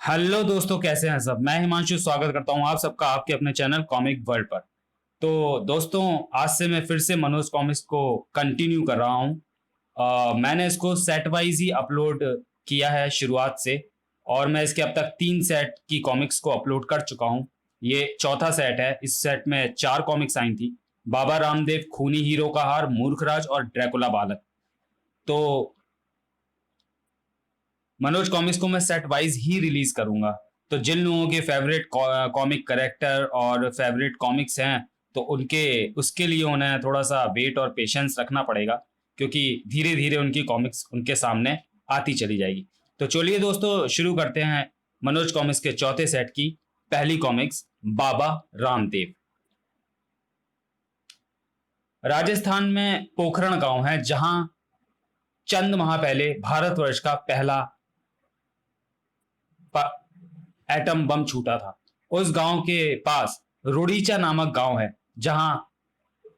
Hello दोस्तों, कैसे हैं सब। मैं हिमांशु स्वागत करता हूं आप सबका आपके अपने चैनल कॉमिक वर्ल्ड पर। तो दोस्तों, आज से मैं फिर से मनोज कॉमिक्स को कंटिन्यू कर रहा हूं। मैंने इसको सेट वाइज ही अपलोड किया है शुरुआत से। और मैं इसके अब तक 3 सेट की कॉमिक्स को अपलोड कर चुका हूं। ये चौथा सेट है। इस सेट में 4 कॉमिक्स आई थी। बाबा रामदेव, खूनी हीरो का हार, मूर्खराज और ड्रैकुला बालक। तो मनोज कॉमिक्स को मैं सेट वाइज ही रिलीज करूंगा। तो जिन लोगों के फेवरेट कॉमिक करेक्टर और फेवरेट कॉमिक्स हैं, तो उनके उसके लिए उन्हें थोड़ा सा वेट और पेशेंस रखना पड़ेगा, क्योंकि धीरे धीरे उनकी कॉमिक्स उनके सामने आती चली जाएगी। तो चलिए दोस्तों, शुरू करते हैं मनोज कॉमिक्स के चौथे सेट की पहली कॉमिक्स, बाबा रामदेव। राजस्थान में पोखरण गांव है, जहां चंद माह पहले भारतवर्ष का पहला एटम बम छूटा था। उस गांव के पास रुड़ीचा नामक गांव है, जहां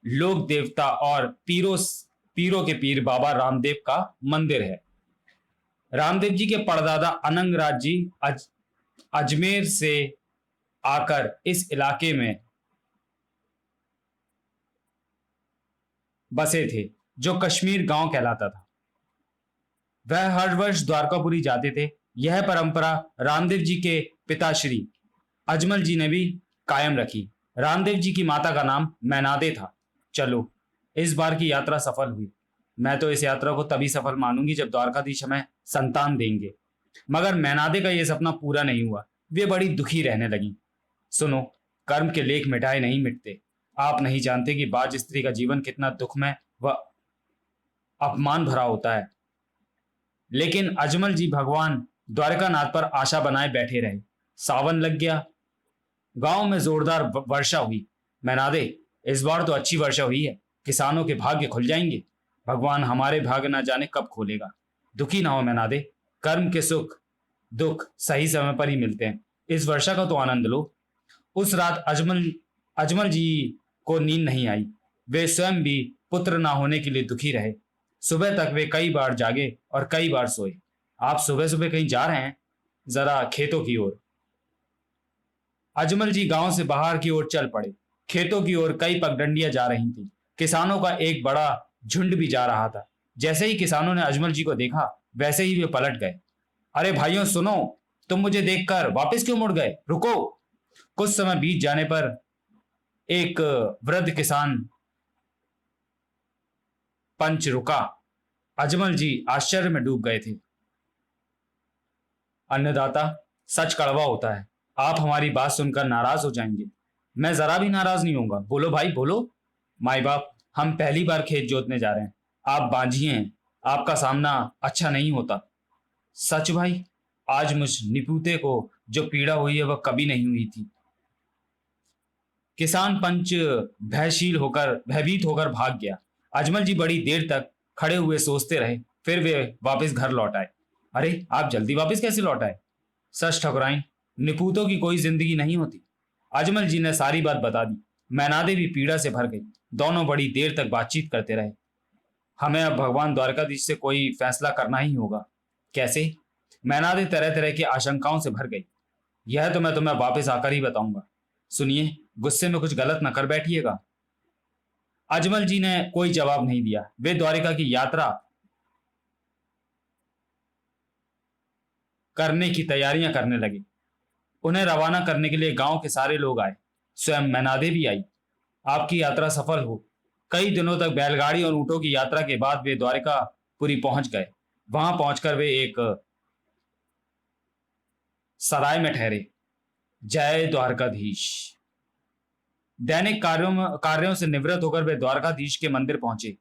लोक देवता और पीरों के पीर बाबा रामदेव का मंदिर है। रामदेव जी के परदादा अनंग राज जी अजमेर से आकर इस इलाके में बसे थे, जो कश्मीर गांव कहलाता था। वह हर वर्ष द्वारकापुरी जाते थे। यह परंपरा रामदेव जी के पिताश्री अजमल जी ने भी कायम रखी। रामदेव जी की माता का नाम मैनादे था। चलो, इस बार की यात्रा सफल हुई। मैं तो इस यात्रा को तभी सफल मानूंगी जब द्वारकाधीश हमें संतान देंगे। मगर मैनादे का यह सपना पूरा नहीं हुआ। वे बड़ी दुखी रहने लगी। सुनो, कर्म के लेख मिटाए नहीं मिटते। आप नहीं जानते कि बाज स्त्री का जीवन कितना दुखमय व अपमान भरा होता है। लेकिन अजमल जी भगवान द्वारकानाथ पर आशा बनाए बैठे रहे। सावन लग गया। गांव में जोरदार वर्षा हुई। मैनादे, इस बार तो अच्छी वर्षा हुई है। किसानों के भाग्य खुल जाएंगे। भगवान हमारे भाग्य ना जाने कब खोलेगा। दुखी ना हो मैनादे। कर्म के सुख दुख सही समय पर ही मिलते हैं। इस वर्षा का तो आनंद लो। उस रात अजमल अजमल जी को नींद नहीं आई। वे स्वयं भी पुत्र ना होने के लिए दुखी रहे। सुबह तक वे कई बार जागे और कई बार सोए। आप सुबह सुबह कहीं जा रहे हैं? जरा खेतों की ओर। अजमल जी गांव से बाहर की ओर चल पड़े। खेतों की ओर कई पगडंडियां जा रही थी। किसानों का एक बड़ा झुंड भी जा रहा था। जैसे ही किसानों ने अजमल जी को देखा, वैसे ही वे पलट गए। अरे भाइयों सुनो, तुम मुझे देखकर वापस क्यों मुड़ गए? रुको। कुछ समय बीत जाने पर एक वृद्ध किसान पंच रुका। अजमल जी आश्चर्य में डूब गए थे। अन्नदाता, सच कड़वा होता है। आप हमारी बात सुनकर नाराज हो जाएंगे। मैं जरा भी नाराज नहीं होऊंगा। बोलो भाई बोलो। माई बाप, हम पहली बार खेत जोतने जा रहे हैं। आप बांझिए हैं। आपका सामना अच्छा नहीं होता। सच भाई, आज मुझ निपुते को जो पीड़ा हुई है वह कभी नहीं हुई थी। किसान पंच भयभीत होकर भाग गया। अजमल जी बड़ी देर तक खड़े हुए सोचते रहे। फिर वे वापस घर लौट आए। अरे, आप जल्दी वापस कैसे लौट आए? सच ठकुराइन, निपूतों की कोई जिंदगी नहीं होती। अजमल जी ने सारी बात बता दी। मैनादे भी पीड़ा से भर गई। दोनों बड़ी देर तक बातचीत करते रहे। हमें अब भगवान द्वारकाधीश से कोई फैसला करना ही होगा। कैसे? मैनादे तरह तरह की आशंकाओं से भर गई। यह तो मैं तुम्हें वापस आकर ही बताऊंगा। सुनिए, गुस्से में कुछ गलत न कर बैठिएगा। अजमल जी ने कोई जवाब नहीं दिया। वे द्वारिका की यात्रा करने की तैयारियां करने लगे। उन्हें रवाना करने के लिए गांव के सारे लोग आए। स्वयं मैनादे भी आई। आपकी यात्रा सफल हो। कई दिनों तक बैलगाड़ी और ऊंटों की यात्रा के बाद वे द्वारिकापुरी पहुंच गए। वहां पहुंचकर वे एक सराय में ठहरे। जय द्वारकाधीश। दैनिक कार्यों से निवृत्त होकर वे द्वारकाधीश के मंदिर पहुंचे।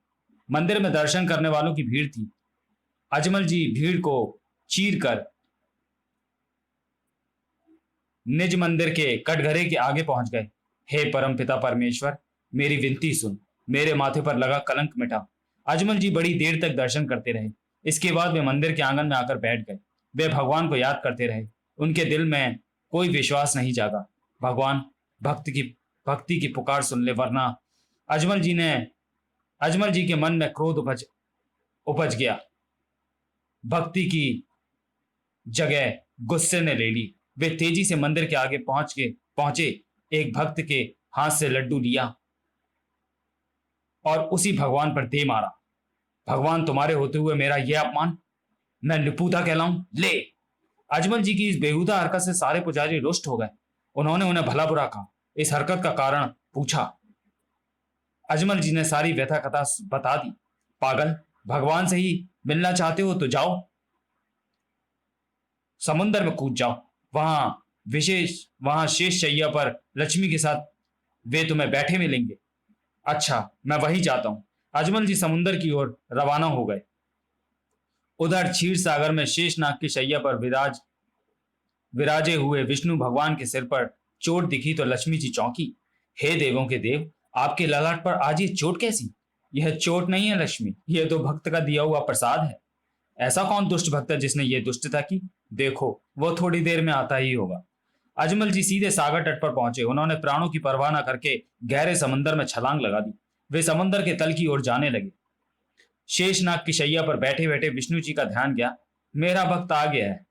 मंदिर में दर्शन करने वालों की भीड़ थी। अजमल जी भीड़ को चीर कर निज मंदिर के कटघरे के आगे पहुंच गए। हे परमपिता परमेश्वर, मेरी विनती सुन। मेरे माथे पर लगा कलंक मिटा। अजमल जी बड़ी देर तक दर्शन करते रहे। इसके बाद वे मंदिर के आंगन में आकर बैठ गए। वे भगवान को याद करते रहे। उनके दिल में कोई विश्वास नहीं जागा। भगवान, भक्त की भक्ति की पुकार सुन ले, वरना अजमल जी ने अजमल जी के मन में क्रोध उपज गया। भक्ति की जगह गुस्से ने ले ली। वे तेजी से मंदिर के आगे पहुंचे, एक भक्त के हाथ से लड्डू लिया और उसी भगवान पर दे मारा। भगवान तुम्हारे होते हुए मेरा यह अपमान, मैं निपुता कहलाऊं? ले। अजमल जी की इस बेहुदा हरकत से सारे पुजारी रुष्ट हो गए। उन्होंने उन्हें भला बुरा कहा, इस हरकत का कारण पूछा। अजमल जी ने सारी व्यथा कथा बता दी। पागल, भगवान से ही मिलना चाहते हो तो जाओ, समुंदर में कूद जाओ। वहां शेष शैया पर लक्ष्मी के साथ वे तुम्हें बैठे मिलेंगे। अच्छा, मैं वही जाता हूं। अजमल जी समुंदर की ओर रवाना हो गए। उधर क्षीर सागर में शेषनाग की शैया पर विराजे हुए विष्णु भगवान के सिर पर चोट दिखी तो लक्ष्मी जी चौंकी। हे देवों के देव, आपके ललाट पर आज ये चोट कैसी? यह चोट नहीं है लक्ष्मी, यह तो भक्त का दिया हुआ प्रसाद है। ऐसा कौन दुष्ट भक्त है जिसने ये दुष्टता की? देखो, वो थोड़ी देर में आता ही होगा। अजमल जी सीधे सागर तट पर पहुंचे। उन्होंने प्राणों की परवाह न करके गहरे समंदर में छलांग लगा दी। वे समंदर के तल की ओर जाने लगे। शेषनाग की शैया पर बैठे बैठे विष्णु जी का ध्यान गया। मेरा भक्त आ गया है।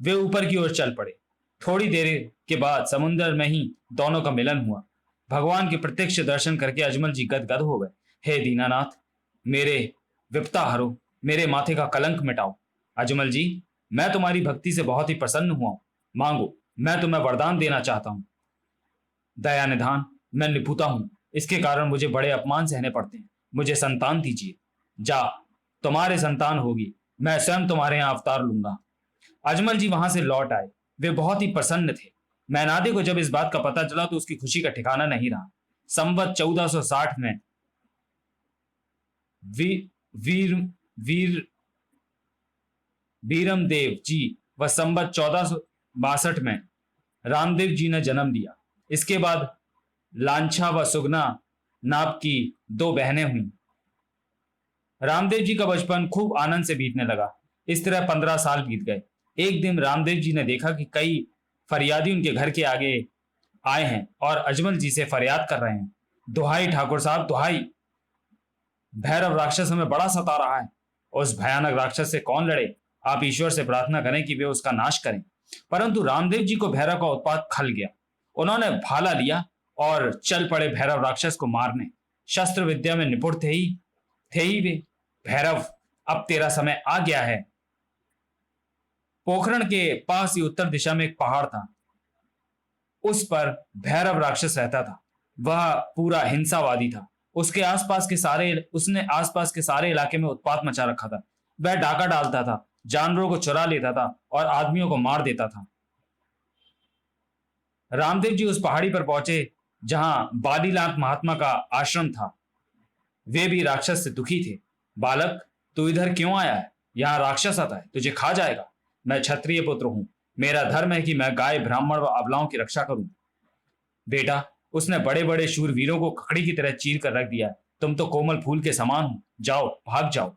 वे ऊपर की ओर चल पड़े। थोड़ी देर के बाद समुद्र में ही दोनों का मिलन हुआ। भगवान के प्रत्यक्ष दर्शन करके अजमल जी गदगद हो गए। हे दीनानाथ, मेरे विपता हरो, मेरे माथे का कलंक मिटाओ। अजमल जी, मैं तुम्हारी भक्ति से बहुत ही प्रसन्न हुआ हूं। मांगो, मैं तुम्हें वरदान देना चाहता हूं। दया निधान, मैं निपुता हूं, इसके कारण मुझे बड़े अपमान सहने पड़ते हैं। मुझे संतान दीजिए। जा, तुम्हारे संतान होगी, मैं स्वयं तुम्हारे यहां अवतार लूंगा। अजमल जी वहां से लौट आए। वे बहुत ही प्रसन्न थे। मैनादे को जब इस बात का पता चला तो उसकी खुशी का ठिकाना नहीं रहा। संवत 1460 में वी, वीर वीर बीरम देव जी व संवत 1462 में रामदेव जी ने जन्म लिया। इसके बाद लांछा व सुगना नाप की दो बहनें हुईं। रामदेव जी का बचपन खूब आनंद से बीतने लगा। इस तरह 15 साल बीत गए। एक दिन रामदेव जी ने देखा कि कई फरियादी उनके घर के आगे आए हैं और अजमल जी से फरियाद कर रहे हैं। दुहाई ठाकुर साहब, दुहाई, भैरव राक्षस हमें बड़ा सता रहा है। उस भयानक राक्षस से कौन लड़े? आप ईश्वर से प्रार्थना करें कि वे उसका नाश करें। परंतु रामदेव जी को भैरव का उत्पात खल गया। उन्होंने भाला लिया और चल पड़े भैरव राक्षस को मारने। शस्त्र विद्या में निपुण थे ही वे। भैरव, अब तेरा समय आ गया है। पोखरण के पास ही उत्तर दिशा में एक पहाड़ था। उस पर भैरव राक्षस रहता था। वह पूरा हिंसावादी था। उसने आसपास के सारे इलाके में उत्पात मचा रखा था। वह डाका डालता था, जानवरों को चुरा लेता था और आदमियों को मार देता था। रामदेव जी उस पहाड़ी पर पहुंचे जहां बालीनाथ महात्मा का आश्रम था। वे भी राक्षस से दुखी थे। बालक, तू इधर क्यों आया है? यहाँ राक्षस आता है, तुझे खा जाएगा। मैं क्षत्रिय पुत्र हूं। मेरा धर्म है कि मैं गाय, ब्राह्मण व अबलाओं की रक्षा करूं। बेटा, उसने बड़े बड़े शूरवीरों को ककड़ी की तरह चीर कर रख दिया। तुम तो कोमल फूल के समान हो। जाओ, भाग जाओ।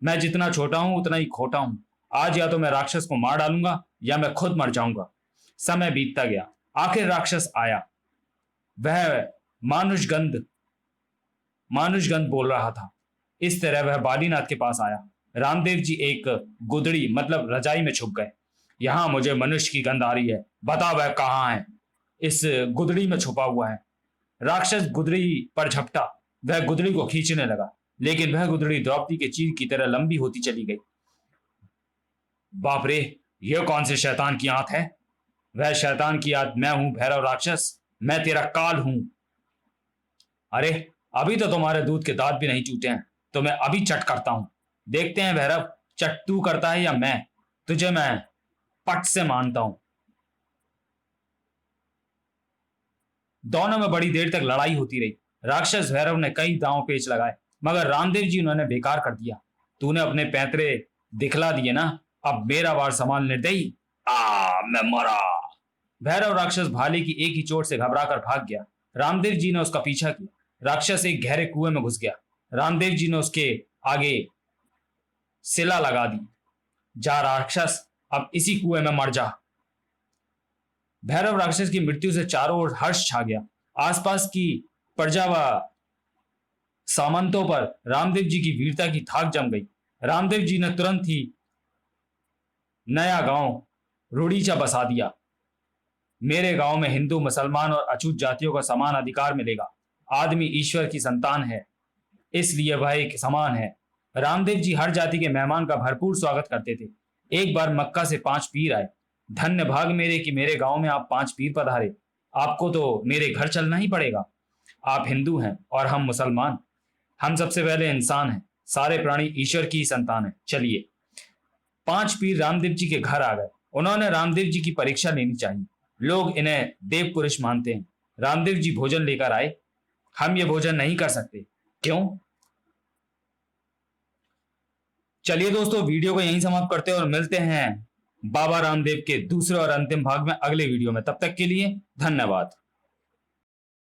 मैं जितना छोटा हूं उतना ही खोटा हूं। आज या तो मैं राक्षस को मार डालूंगा या मैं खुद मर जाऊंगा। समय बीतता गया। आखिर राक्षस आया। वह मानुषगंध बोल रहा था। इस तरह वह बालीनाथ के पास आया। रामदेव जी एक गुदड़ी मतलब रजाई में छुप गए। यहां मुझे मनुष्य की गंध आ रही है, बता वह कहाँ है? इस गुदड़ी में छुपा हुआ है। राक्षस गुदड़ी पर झपटा। वह गुदड़ी को खींचने लगा, लेकिन वह गुदड़ी द्रौपदी के चीर की तरह लंबी होती चली गई। बाप रे, यह कौन से शैतान की आंत है? वह शैतान की आंत मैं हूं, भैरव राक्षस। मैं तेरा काल हूं। अरे, अभी तो तुम्हारे दूध के दांत भी नहीं टूटे हैं, तो मैं अभी चट करता हूं। देखते हैं भैरव, चट तू करता है या मैं? तुझे मैं पट से मानता हूं। दोनों में बड़ी देर तक लड़ाई होती रही। राक्षस भैरव ने कई दांव पेच लगाए, मगर रामदेव जी उन्होंने बेकार कर दिया। तूने अपने पैंतरे दिखला दिए ना, अब मेरा वार संभाल निर्दयी। मैं मरा। भैरव राक्षस भाले की एक ही चोट से घबराकर भाग गया। रामदेव जी ने उसका पीछा किया। राक्षस एक गहरे कुएं में घुस गया। रामदेव जी ने उसके आगे सिला लगा दी। जा राक्षस, अब इसी कुएं में मर जा। भैरव राक्षस की मृत्यु से चारों ओर हर्ष छा गया। आसपास की प्रजा व सामंतों पर रामदेव जी की वीरता की थाक जम गई। रामदेव जी ने तुरंत ही नया गांव रूढ़ीचा बसा दिया। मेरे गांव में हिंदू, मुसलमान और अछूत जातियों का समान अधिकार मिलेगा। आदमी ईश्वर की संतान है, इसलिए वह एक समान है। रामदेव जी हर जाति के मेहमान का भरपूर स्वागत करते थे। एक बार मक्का से 5 पीर आए। धन्य भाग मेरे कि मेरे गांव में आप 5 पीर पधारे। आपको तो मेरे घर चलना ही पड़ेगा। आप हिंदू हैं और हम मुसलमान। हम सबसे पहले इंसान हैं। सारे प्राणी ईश्वर की ही संतान है। चलिए। 5 पीर रामदेव जी के घर आ गए। उन्होंने रामदेव जी की परीक्षा लेनी चाहिए। लोग इन्हें देव पुरुष मानते हैं। रामदेव जी भोजन लेकर आए। हम ये भोजन नहीं कर सकते। क्यों? चलिए दोस्तों, वीडियो को यहीं समाप्त करते हैं और मिलते हैं बाबा रामदेव के दूसरे और अंतिम भाग में अगले वीडियो में। तब तक के लिए धन्यवाद।